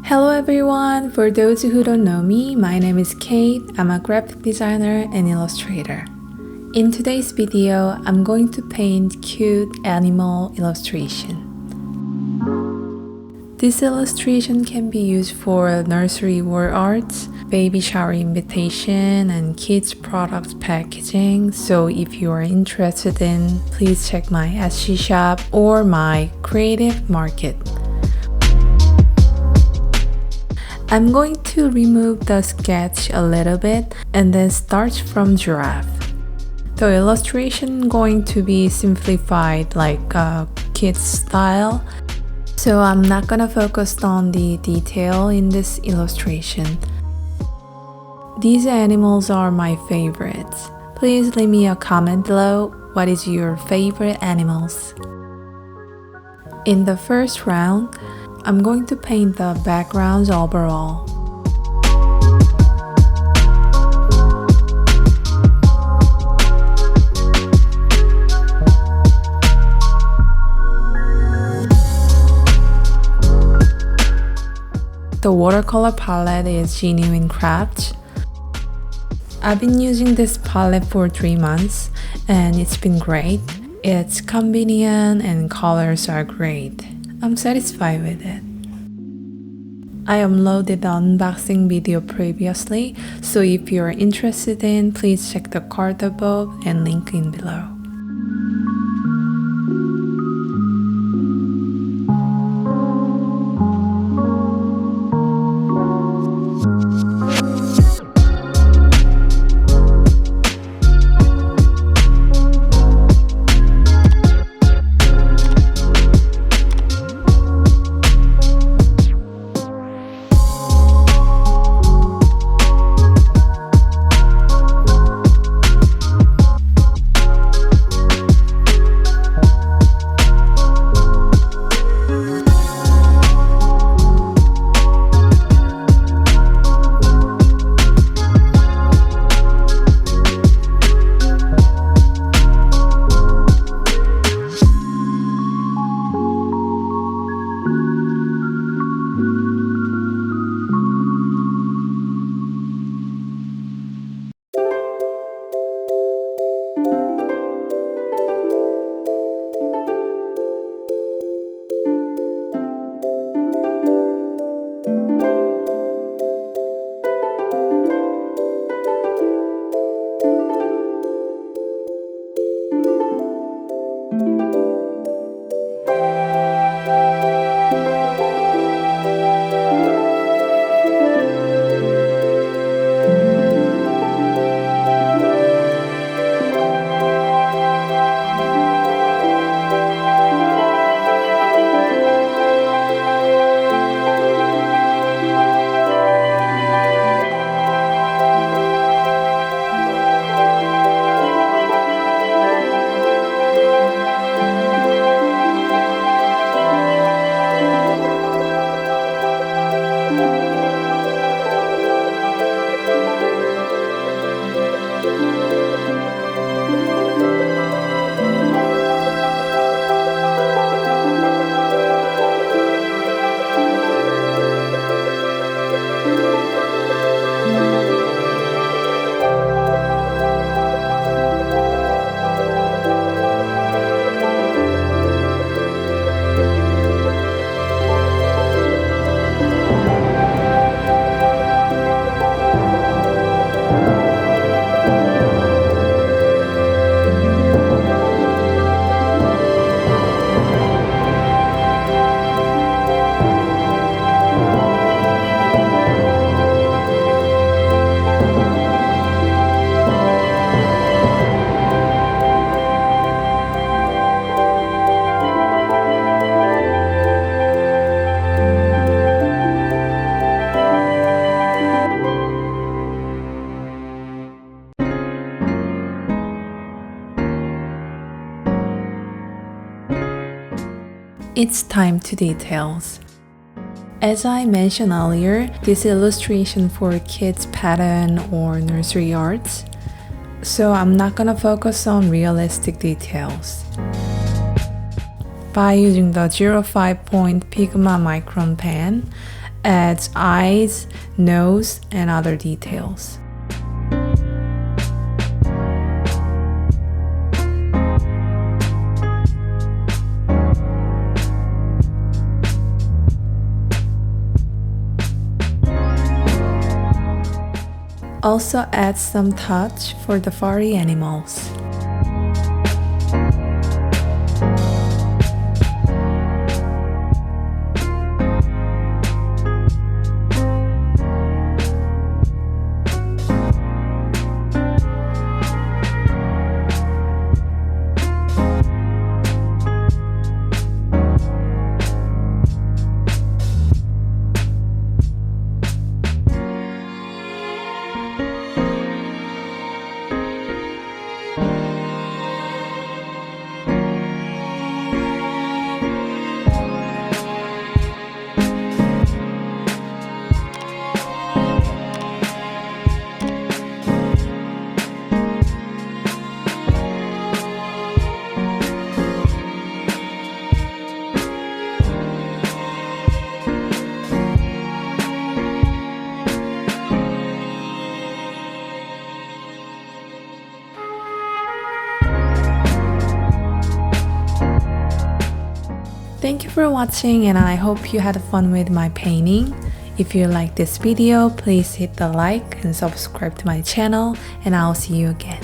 Hello everyone! For those who don't know me, my name is Kate. I'm a graphic designer and illustrator. In today's video, I'm going to paint cute animal illustration. This illustration can be used for nursery wall arts, baby shower invitation, and kids product packaging. So if you are interested in, please check my Etsy shop or my creative market. I'm going to remove the sketch a little bit and then start from giraffe. The illustration going to be simplified like a kid's style, so I'm not gonna focus on the detail in this illustration. These animals are my favorites. Please leave me a comment below. What is your favorite animals? In the first round, I'm going to paint the backgrounds overall. The watercolor palette is Genuine Craft. I've been using this palette for 3 months and it's been great. It's convenient and colors are great. I'm satisfied with it. I uploaded the unboxing video previously, so if you're interested in, please check the card above and link in below. It's time to details. As I mentioned earlier, this illustration for kids pattern or nursery arts, so I'm not gonna focus on realistic details. by using the 05 point Pigma micron pen, adds eyes, nose, and other details. Also add some touch for the furry animals. Thank you for watching, and I hope you had fun with my painting. If you like this video, please hit the like and subscribe to my channel, and I'll see you again.